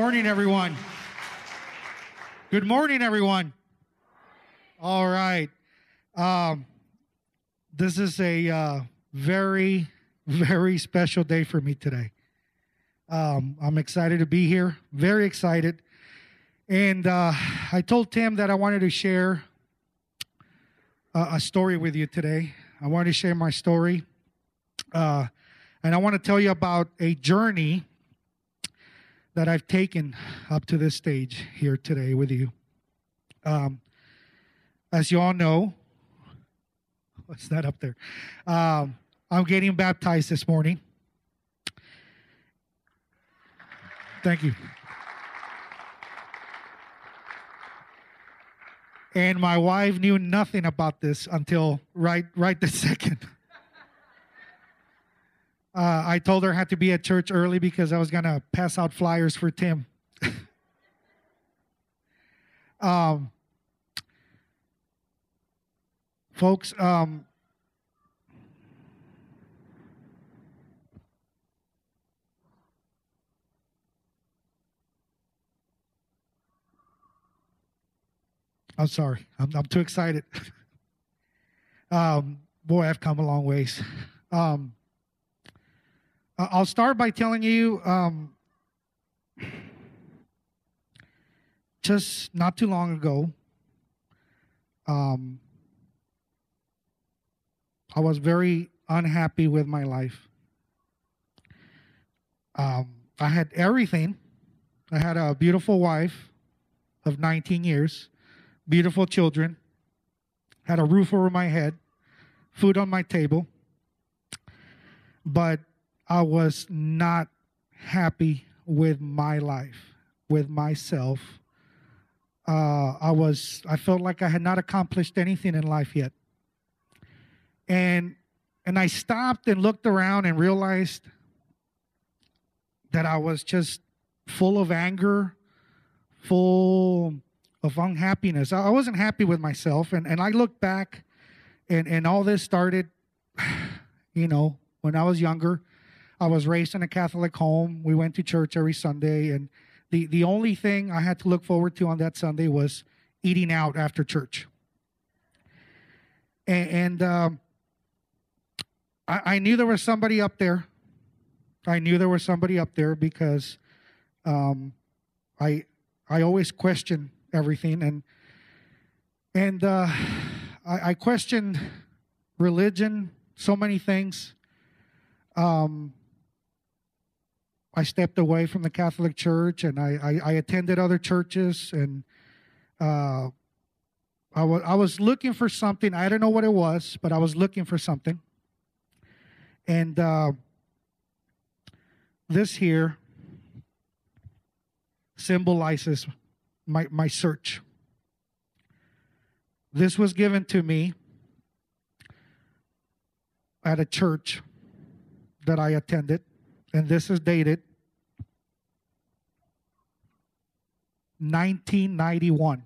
Morning, everyone. Good morning, everyone. All right. This is a very, very special day for me today. I'm excited to be here, very excited. And I told Tim that I wanted to share a story with you today. I wanted to share my story. And I want to tell you about a journey that I've taken up to this stage here today with you. As you all know, what's that up there? I'm getting baptized this morning. Thank you. And my wife knew nothing about this until right this second. I told her I had to be at church early because I was going to pass out flyers for Tim. Folks, I'm sorry. I'm too excited. Boy, I've come a long ways. I'll start by telling you, just not too long ago, I was very unhappy with my life. I had everything. I had a beautiful wife of 19 years, beautiful children, had a roof over my head, food on my table, but I was not happy with my life, with myself. I felt like I had not accomplished anything in life yet. And I stopped and looked around and realized that I was just full of anger, full of unhappiness. I wasn't happy with myself. And I looked back and all this started, when I was younger. I was raised in a Catholic home. We went to church every Sunday, and the only thing I had to look forward to on that Sunday was eating out after church. And I knew there was somebody up there. I knew there was somebody up there because I always questioned everything, and I questioned religion, so many things. I stepped away from the Catholic Church, and I attended other churches, and I was looking for something. I don't know what it was, but I was looking for something. And this here symbolizes my search. This was given to me at a church that I attended. And this is dated 1991.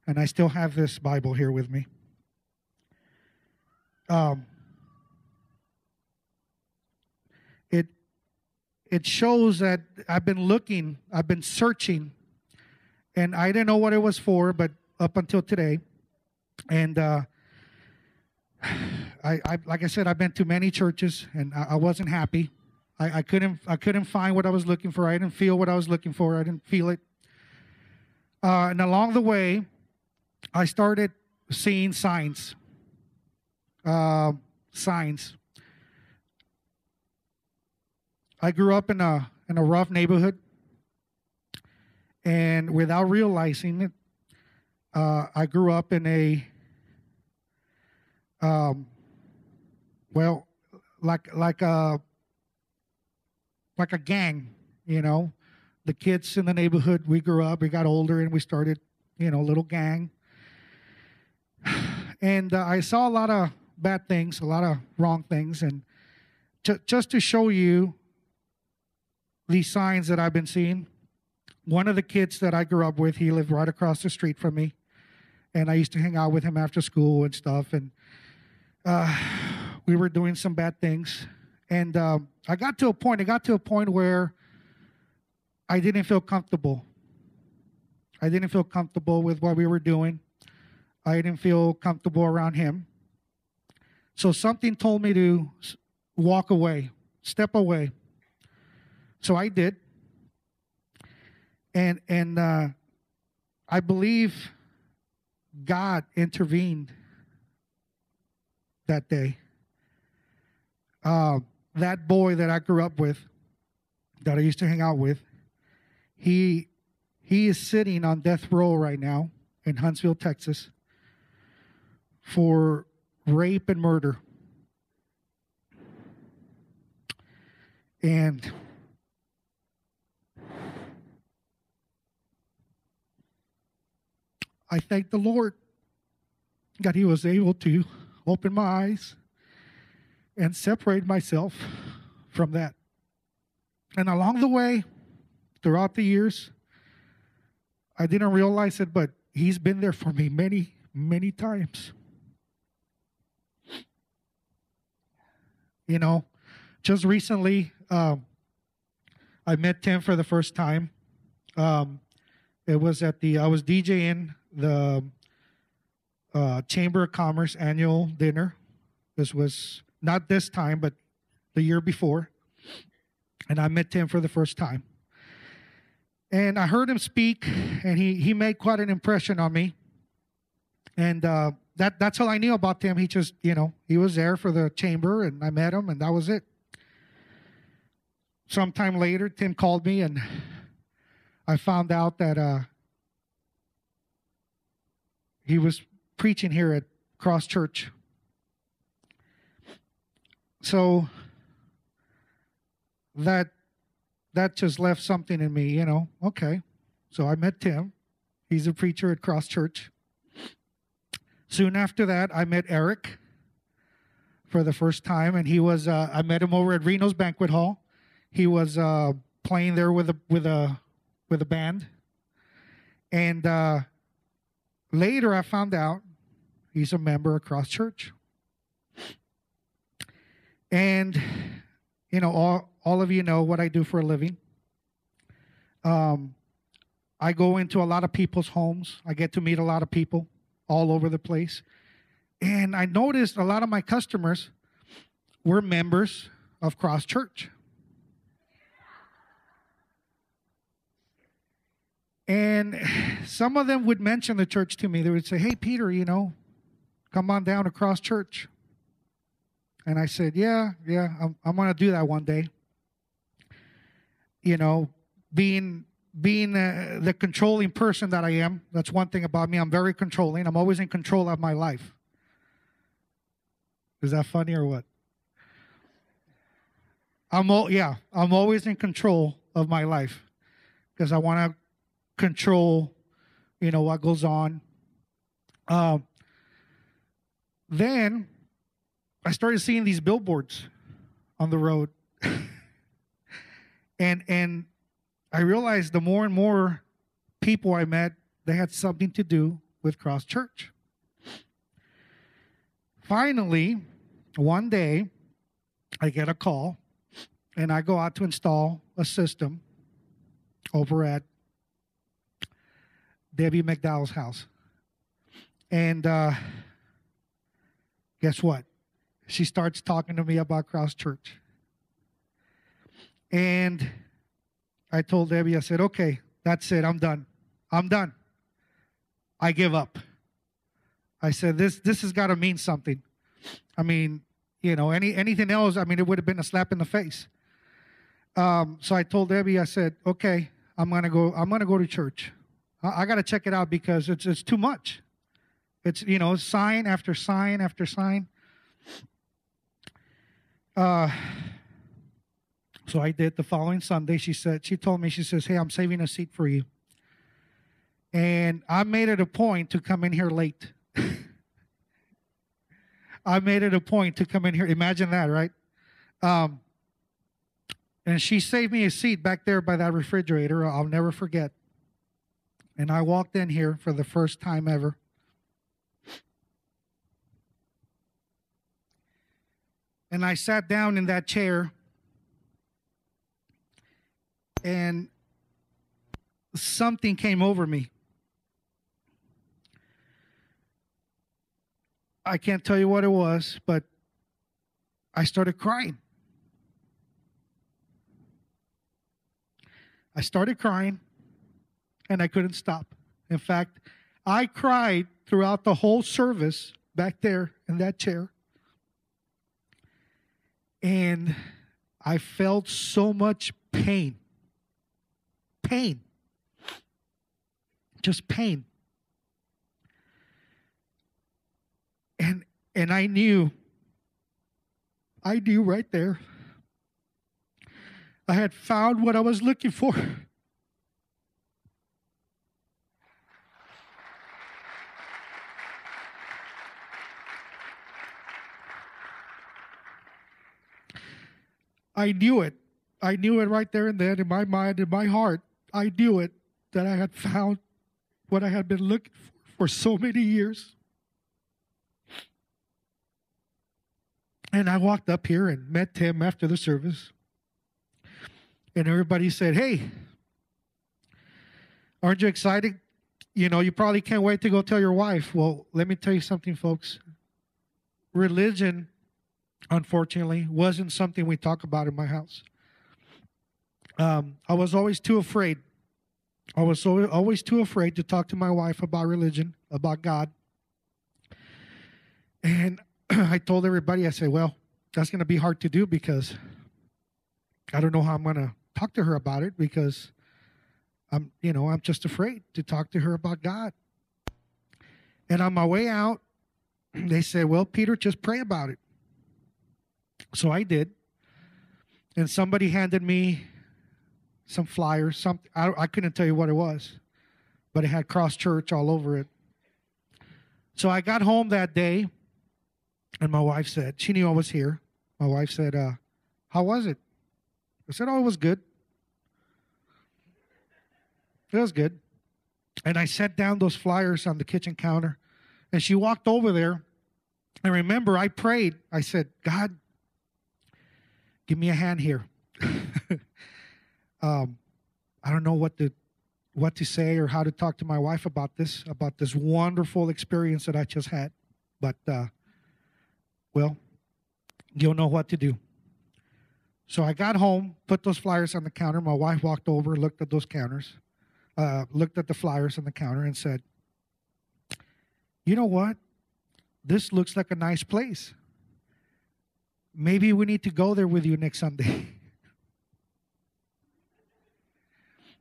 And I still have this Bible here with me. It shows that I've been searching, and I didn't know what it was for, but up until today. And I like I said, I've been to many churches, and I wasn't happy. I couldn't find what I was looking for. I didn't feel what I was looking for. I didn't feel it. And along the way, I started seeing signs. Signs. I grew up in a rough neighborhood, and without realizing it, I grew up in a like a gang, The kids in the neighborhood, we grew up, we got older, and we started, a little gang. And I saw a lot of bad things, a lot of wrong things, and just to show you these signs that I've been seeing, one of the kids that I grew up with, he lived right across the street from me, and I used to hang out with him after school and stuff, and we were doing some bad things. And it got to a point where I didn't feel comfortable. I didn't feel comfortable with what we were doing. I didn't feel comfortable around him. So something told me to walk away, step away. So I did. And I believe God intervened that day. That boy that I grew up with, that I used to hang out with, he is sitting on death row right now in Huntsville, Texas, for rape and murder. And I thank the Lord that he was able to open my eyes and separate myself from that. And along the way, throughout the years, I didn't realize it, but he's been there for me many, many times. You know, just recently, I met Tim for the first time. It was I was DJing the Chamber of Commerce annual dinner. This was not this time, but the year before. And I met Tim for the first time. And I heard him speak, and he made quite an impression on me. And that's all I knew about Tim. He just, he was there for the chamber, and I met him, and that was it. Sometime later, Tim called me, and I found out that he was preaching here at Cross Church. So that just left something in me, Okay. So I met Tim. He's a preacher at Cross Church. Soon after that, I met Eric for the first time, and he was I met him over at Reno's Banquet Hall. He was playing there with a band. And later I found out he's a member of Cross Church. And all of you know what I do for a living. I go into a lot of people's homes. I get to meet a lot of people all over the place. And I noticed a lot of my customers were members of Cross Church. And some of them would mention the church to me. They would say, "Hey, Peter, come on down to Cross Church." And I said, yeah, I'm going to do that one day. Being the controlling person that I am, that's one thing about me. I'm very controlling. I'm always in control of my life. Is that funny or what? I'm always in control of my life because I want to control, what goes on. Then I started seeing these billboards on the road. and I realized the more and more people I met, they had something to do with Cross Church. Finally, one day, I get a call, and I go out to install a system over at Debbie McDowell's house. And guess what? She starts talking to me about Cross Church. And I told Debbie, I said, "Okay, that's it. I'm done. I give up." I said, this has got to mean something. I mean, anything else, it would have been a slap in the face. So I told Debbie, I said, "Okay, I'm gonna go to church. I got to check it out because it's too much. It's sign after sign after sign." So I did. The following Sunday, she told me, she says, "Hey, I'm saving a seat for you." And I made it a point to come in here late. I made it a point to come in here. Imagine that, right? And she saved me a seat back there by that refrigerator. I'll never forget. And I walked in here for the first time ever. And I sat down in that chair. And something came over me. I can't tell you what it was, but I started crying. I started crying, and I couldn't stop. In fact, I cried throughout the whole service back there in that chair. And I felt so much pain. Pain. Just pain. And I knew right there, I had found what I was looking for. I knew it. I knew it right there and then in my mind, in my heart. I knew it, that I had found what I had been looking for so many years. And I walked up here and met Tim after the service. And everybody said, hey, aren't you excited? You know, you probably can't wait to go tell your wife. Well, let me tell you something, folks. Religion, unfortunately, wasn't something we talk about in my house. I was always too afraid. I was always too afraid to talk to my wife about religion, about God. And I told everybody, I said, well, that's going to be hard to do because I don't know how I'm going to talk to her about it because I'm just afraid to talk to her about God. And on my way out, they said, well, Peter, just pray about it. So I did. And somebody handed me some flyers. I couldn't tell you what it was, but it had Cross Church all over it. So I got home that day. And my wife said, she knew I was here. My wife said, how was it? I said, oh, it was good. It was good. And I set down those flyers on the kitchen counter. And she walked over there. And remember, I prayed. I said, God, give me a hand here. I don't know what to say or how to talk to my wife about this wonderful experience that I just had. But well, you'll know what to do. So I got home, put those flyers on the counter. My wife walked over, looked at those counters, looked at the flyers on the counter and said, you know what? This looks like a nice place. Maybe we need to go there with you next Sunday.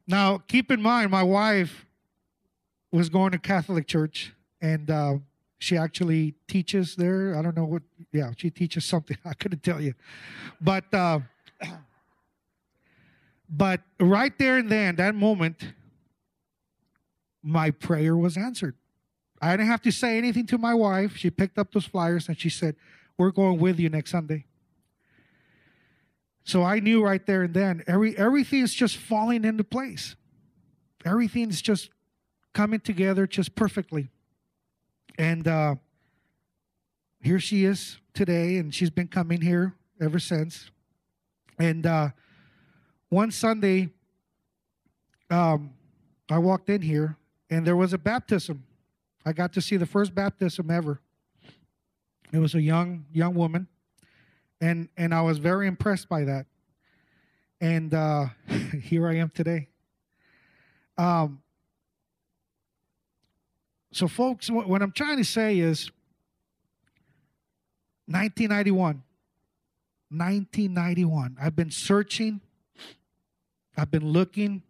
Now, keep in mind, my wife was going to Catholic church, and she actually teaches there. I don't know what, she teaches something. I couldn't tell you. But right there and then, that moment, my prayer was answered. I didn't have to say anything to my wife. She picked up those flyers and she said, we're going with you next Sunday. So I knew right there and then, everything is just falling into place. Everything's just coming together just perfectly. And here she is today, and she's been coming here ever since. And one Sunday, I walked in here, and there was a baptism. I got to see the first baptism ever. It was a young woman, and I was very impressed by that. And here I am today. So, folks, what I'm trying to say is 1991. I've been searching. I've been looking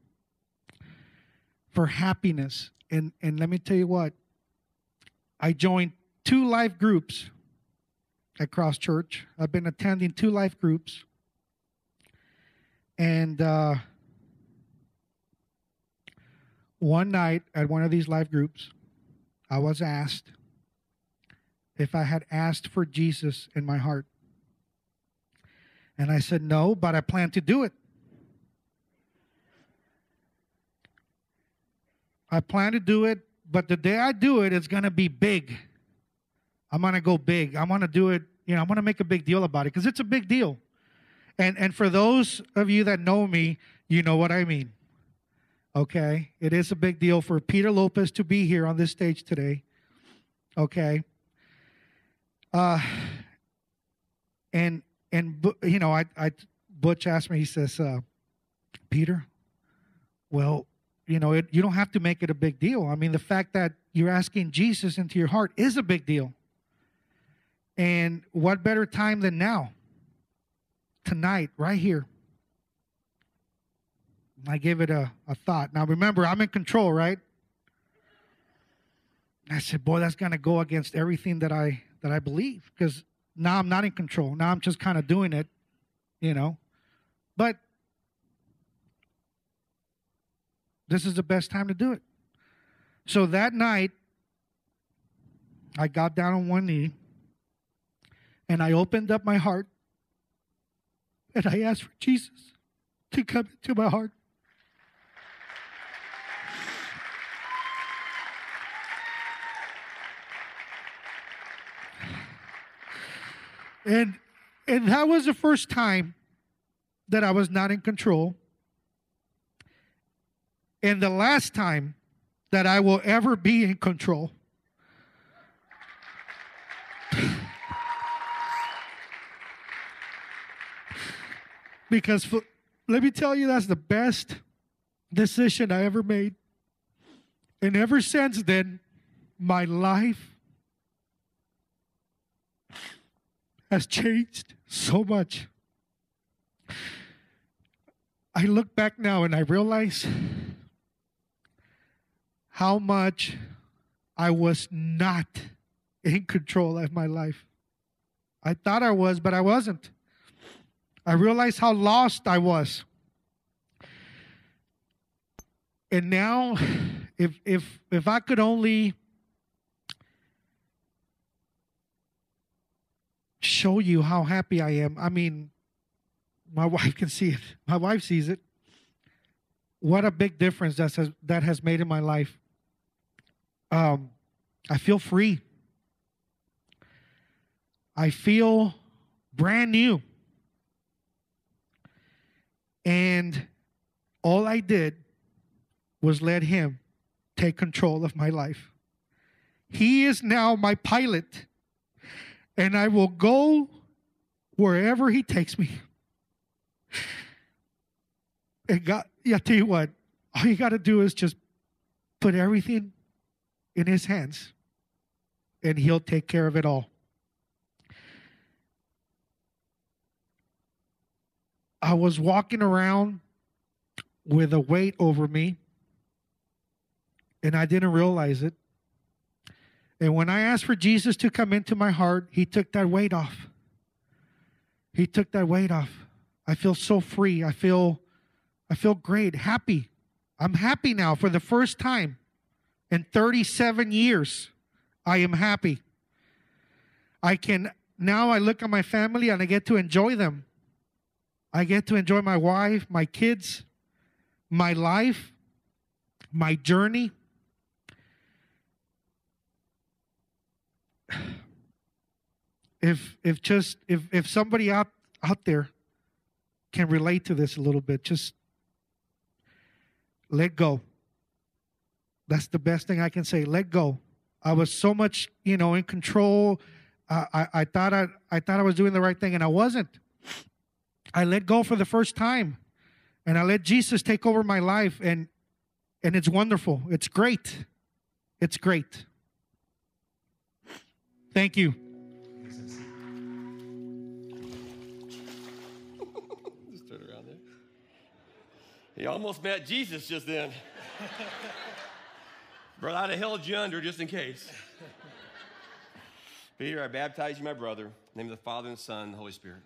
for happiness. And let me tell you what. I joined 2 life groups at Cross Church. I've been attending 2 life groups. And one night at one of these life groups, I was asked if I had asked for Jesus in my heart. And I said, no, but I plan to do it. I plan to do it, but the day I do it, it's going to be big. I'm going to go big. I'm going to do it, I'm going to make a big deal about it because it's a big deal. And for those of you that know me, you know what I mean. Okay? It is a big deal for Peter Lopez to be here on this stage today. Okay? And you know, Butch asked me, he says, Peter, well, you know, you don't have to make it a big deal. I mean, the fact that you're asking Jesus into your heart is a big deal. And what better time than now? Tonight, right here. I gave it a thought. Now, remember, I'm in control, right? I said, boy, that's going to go against everything that I believe, because now I'm not in control. Now I'm just kind of doing it, you know. But this is the best time to do it. So that night, I got down on one knee, and I opened up my heart, and I asked for Jesus to come into my heart. And that was the first time that I was not in control. And the last time that I will ever be in control. Because let me tell you, that's the best decision I ever made. And ever since then, my life has changed so much. I look back now and I realize how much I was not in control of my life. I thought I was, but I wasn't. I realized how lost I was. And now, if I could only show you how happy I am. I mean, my wife can see it. My wife sees it. What a big difference that has made in my life. I feel free. I feel brand new. And all I did was let him take control of my life. He is now my pilot, and I will go wherever he takes me. And God, yeah, I tell you what, all you got to do is just put everything in his hands, and he'll take care of it all. I was walking around with a weight over me, and I didn't realize it. And when I asked for Jesus to come into my heart, he took that weight off. He took that weight off. I feel so free. I feel great, happy. I'm happy now for the first time in 37 years. I am happy. Now I look at my family and I get to enjoy them. I get to enjoy my wife, my kids, my life, my journey. If somebody out there can relate to this a little bit, just let go. That's the best thing I can say. Let go. I was so much, in control. I thought I was doing the right thing, and I wasn't. I let go for the first time, and I let Jesus take over my life, and it's wonderful. It's great. It's great. Thank you. Just turn around there. He almost met Jesus just then. Brother, I'd have held you under just in case. Peter, I baptize you, my brother, in the name of the Father and the Son and the Holy Spirit.